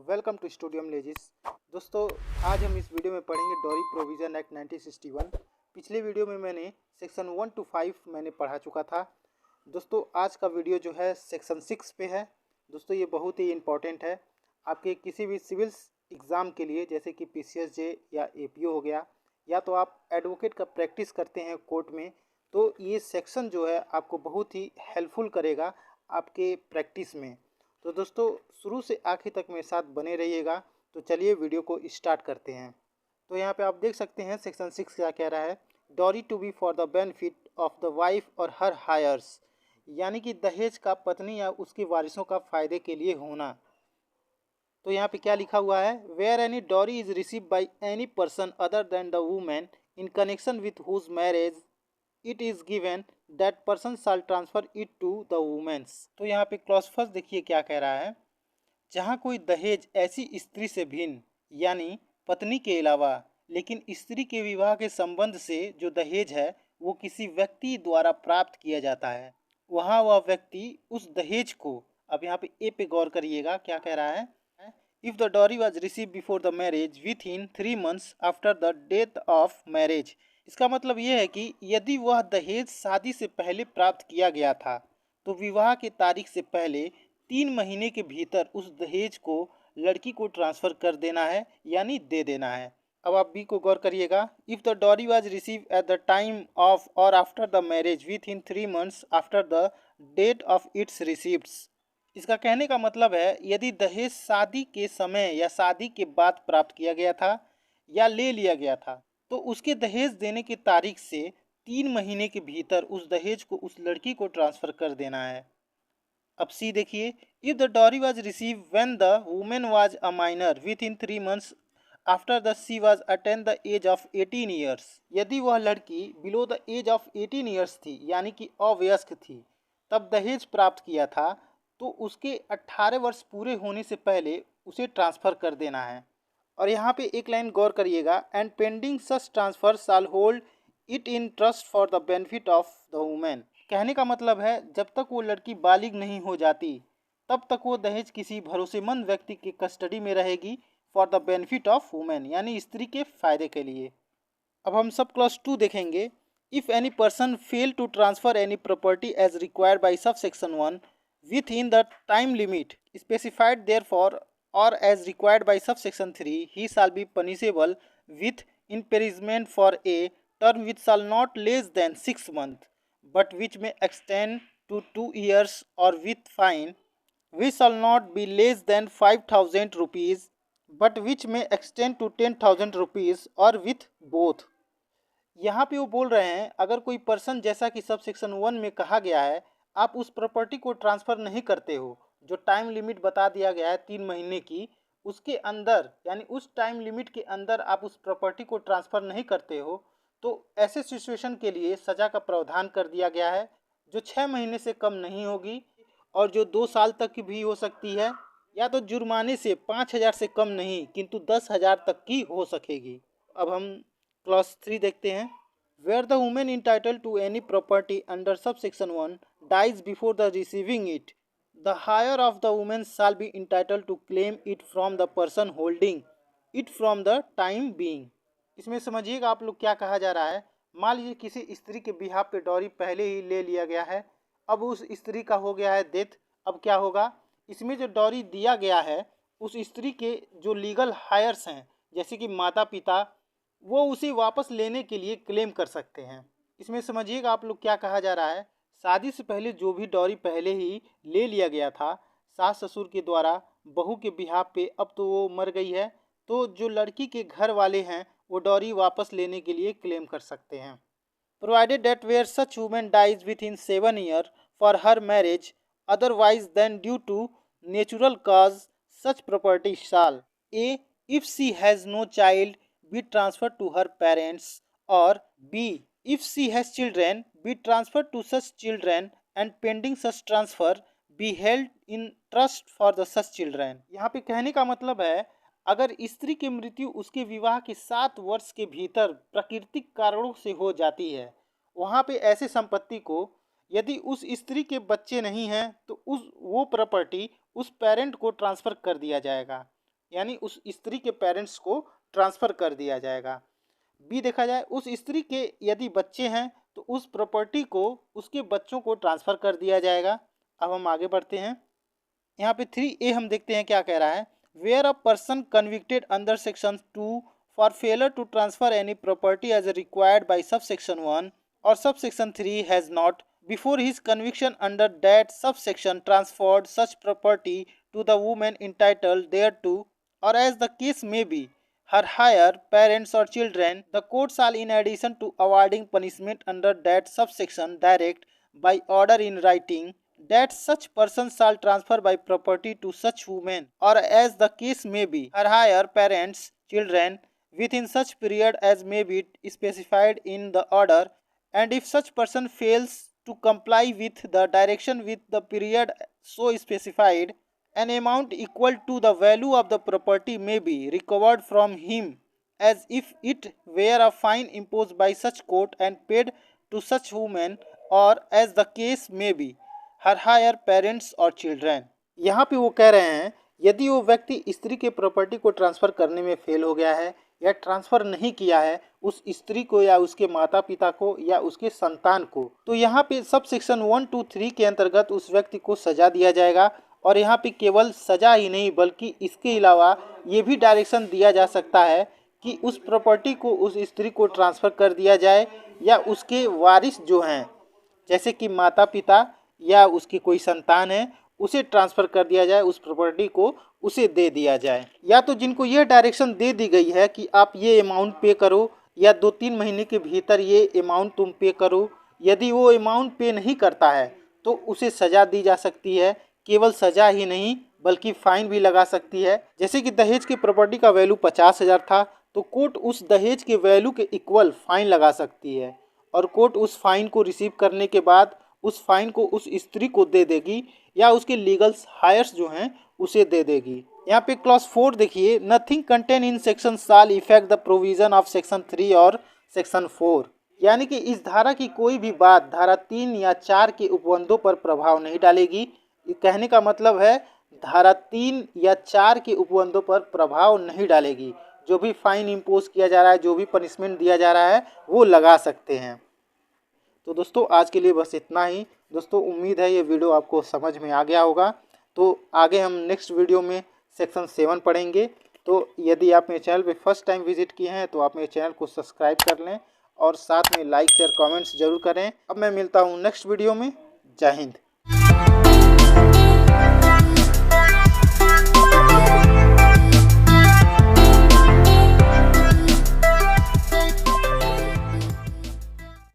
Welcome to studio लेजिस। दोस्तों, आज हम इस वीडियो में पढ़ेंगे डॉरी प्रोविज़न एक्ट 1961। पिछले वीडियो में मैंने सेक्शन 1 to 5 मैंने पढ़ा चुका था। दोस्तों, आज का वीडियो जो है सेक्शन 6 पे है। दोस्तों, ये बहुत ही इम्पोर्टेंट है आपके किसी भी सिविल एग्ज़ाम के लिए, जैसे कि PCSJ या APO हो गया, या तो आप एडवोकेट का प्रैक्टिस करते हैं कोर्ट में, तो ये सेक्शन जो है आपको बहुत ही हेल्पफुल करेगा आपके प्रैक्टिस में। तो दोस्तों, शुरू से आखिर तक मेरे साथ बने रहिएगा। तो चलिए वीडियो को स्टार्ट करते हैं। तो यहाँ पे आप देख सकते हैं सेक्शन 6 क्या कह रहा है। Dowry to be for the benefit of the wife और हर हायर्स, यानी कि दहेज का पत्नी या उसके वारिसों का फ़ायदे के लिए होना। तो यहाँ पे क्या लिखा हुआ है, where any dowry is receive by any person other than the women in connection with whose marriage it is given that person shall transfer it to the women's. तो यहाँ पे क्लॉज फर्स्ट देखिए क्या कह रहा है, जहाँ कोई दहेज ऐसी स्त्री से भिन्न यानी पत्नी के अलावा, लेकिन स्त्री के विवाह के संबंध से जो दहेज है वो किसी व्यक्ति द्वारा प्राप्त किया जाता है, वहाँ वह व्यक्ति उस दहेज को, अब यहाँ पे ए पे गौर करिएगा क्या कह रहा है, if the dowry was receive before the marriage within 3 months after the death of marriage. इसका मतलब ये है कि यदि वह दहेज शादी से पहले प्राप्त किया गया था तो विवाह की तारीख से पहले 3 महीने के भीतर उस दहेज को लड़की को ट्रांसफ़र कर देना है, यानी दे देना है। अब आप बी को गौर करिएगा, if the dowry was receive at the time of और after the marriage within 3 months after the date of its receipts. इसका कहने का मतलब है यदि दहेज शादी के समय या शादी के बाद प्राप्त किया गया था या ले लिया गया था तो उसके दहेज देने की तारीख से 3 महीने के भीतर उस दहेज को उस लड़की को ट्रांसफ़र कर देना है। अब सी देखिए, if the dowry was receive when the women was a minor within 3 months after the she was attain the age of 18 years, यदि वह लड़की below the age of 18 years थी यानी कि अवयस्क थी तब दहेज प्राप्त किया था, तो उसके 18 वर्ष पूरे होने से पहले उसे ट्रांसफ़र कर देना है। और यहाँ पे एक लाइन गौर करिएगा, and pending such transfer shall hold it in trust for the benefit of the women. कहने का मतलब है जब तक वो लड़की बालिग नहीं हो जाती तब तक वो दहेज किसी भरोसेमंद व्यक्ति की कस्टडी में रहेगी for the benefit of women, यानी स्त्री के फ़ायदे के लिए। अब हम सब क्लॉज 2 देखेंगे, if any person fail to transfer any property as required by sub section 1 within the time limit specified therefore or as required by subsection 3, he shall be punishable with imprisonment for a term which shall not less than 6 months but which may extend to 2 years, or with fine which shall not be less than 5,000 rupees but which may extend to 10,000 rupees, or with both। यहाँ पे वो बोल रहे हैं अगर कोई person, जैसा कि सब सेक्शन 1 में कहा गया है, आप उस प्रॉपर्टी को ट्रांसफ़र नहीं करते हो, जो टाइम लिमिट बता दिया गया है 3 महीने की, उसके अंदर यानी उस टाइम लिमिट के अंदर आप उस प्रॉपर्टी को ट्रांसफ़र नहीं करते हो, तो ऐसे सिचुएशन के लिए सज़ा का प्रावधान कर दिया गया है, जो 6 महीने से कम नहीं होगी और जो 2 साल तक की भी हो सकती है, या तो जुर्माने से 5,000 से कम नहीं किंतु 10,000 तक की हो सकेगी। अब हम क्लॉज 3 देखते हैं, where the women entitle to any property under sub section 1 dies before the receiving it, the hire of the woman shall be entitled to claim it from the person holding it from the time being। इसमें समझिएगा आप लोग क्या कहा जा रहा है। मान लीजिए किसी स्त्री के बिहाफ पे डॉरी पहले ही ले लिया गया है, अब उस स्त्री का हो गया है डेथ। अब क्या होगा, इसमें जो डॉरी दिया गया है उस स्त्री के जो लीगल हायर्स हैं जैसे कि माता पिता, वो उसे वापस लेने के लिए क्लेम कर सकते हैं। इसमें समझिएगा आप लोग क्या कहा जा रहा है, शादी से पहले जो भी डॉरी पहले ही ले लिया गया था सास ससुर के द्वारा बहू के बिहाफ पे, अब तो वो मर गई है, तो जो लड़की के घर वाले हैं वो डॉरी वापस लेने के लिए क्लेम कर सकते हैं। Provided that where such women dies within 7 year for her marriage otherwise then due to natural cause such property shall a if she has no child be transferred to her parents, or B if she has children be transferred to such children and pending such transfer be held in trust for the such children। यहाँ पे कहने का मतलब है अगर स्त्री की मृत्यु उसके विवाह के 7 वर्ष के भीतर प्राकृतिक कारणों से हो जाती है, वहाँ पे ऐसे संपत्ति को यदि उस स्त्री के बच्चे नहीं हैं तो वो प्रॉपर्टी उस पेरेंट को ट्रांसफ़र कर दिया जाएगा। यानी उस स्त्री के पेरेंट्स को ट्रांसफ़र कर दिया जाएगा। बी देखा जाए, उस स्त्री के यदि बच्चे हैं तो उस प्रॉपर्टी को उसके बच्चों को ट्रांसफ़र कर दिया जाएगा। अब हम आगे बढ़ते हैं। यहाँ पे 3A हम देखते हैं क्या कह रहा है। Where a person convicted under section 2 for failure to transfer any property as required by sub section 1 और sub section 3 has not before his conviction under that sub section transferred such property to the woman entitled thereto, or as the case may be, her higher parents or children, the court shall, in addition to awarding punishment under that subsection, direct by order in writing that such person shall transfer by property to such woman, or as the case may be, her higher parents, children, within such period as may be specified in the order, and if such person fails to comply with the direction with the period so specified, an amount equal to the value of the property may be recovered from him as if it were a fine imposed by such court and paid to such woman, or as the case may be, her higher parents or children। यहाँ पे वो कह रहे हैं यदि वो व्यक्ति स्त्री के प्रॉपर्टी को ट्रांसफ़र करने में फेल हो गया है या ट्रांसफ़र नहीं किया है उस स्त्री को या उसके माता पिता को या उसके संतान को, तो यहाँ पे सब सेक्शन 1, 2, 3 के अंतर्गत उस व्यक्ति को सजा दिया जाएगा। और यहाँ पे केवल सजा ही नहीं बल्कि इसके अलावा ये भी डायरेक्शन दिया जा सकता है कि उस प्रॉपर्टी को उस स्त्री को ट्रांसफ़र कर दिया जाए या उसके वारिस जो हैं जैसे कि माता पिता या उसकी कोई संतान है उसे ट्रांसफ़र कर दिया जाए, उस प्रॉपर्टी को उसे दे दिया जाए। या तो जिनको यह डायरेक्शन दे दी गई है कि आप ये अमाउंट पे करो या 2-3 महीने के भीतर ये अमाउंट तुम पे करो, यदि वो अमाउंट पे नहीं करता है तो उसे सज़ा दी जा सकती है। केवल सज़ा ही नहीं बल्कि फ़ाइन भी लगा सकती है। जैसे कि दहेज की प्रॉपर्टी का वैल्यू 50,000 था तो कोर्ट उस दहेज के वैल्यू के इक्वल फ़ाइन लगा सकती है और कोर्ट उस फ़ाइन को रिसीव करने के बाद उस फ़ाइन को उस स्त्री को दे देगी या उसके लीगल हायर्स जो हैं उसे दे देगी। यहाँ पे क्लॉज 4 देखिए, nothing contain in section shall effect the provision of section 3 और सेक्शन 4, यानी कि इस धारा की कोई भी बात धारा 3 या 4 के उपबंधों पर प्रभाव नहीं डालेगी। कहने का मतलब है धारा 3 या 4 के उपबंधों पर प्रभाव नहीं डालेगी। जो भी फाइन इम्पोज किया जा रहा है, जो भी पनिशमेंट दिया जा रहा है वो लगा सकते हैं। तो दोस्तों आज के लिए बस इतना ही। दोस्तों उम्मीद है ये वीडियो आपको समझ में आ गया होगा। तो आगे हम नेक्स्ट वीडियो में सेक्शन 7 पढ़ेंगे। तो यदि आप मेरे चैनल पे फर्स्ट टाइम विजिट किए हैं तो आप मेरे चैनल को सब्सक्राइब कर लें और साथ में लाइक शेयर कमेंट्स जरूर करें। अब मैं मिलता हूँ नेक्स्ट वीडियो में। जय हिंद।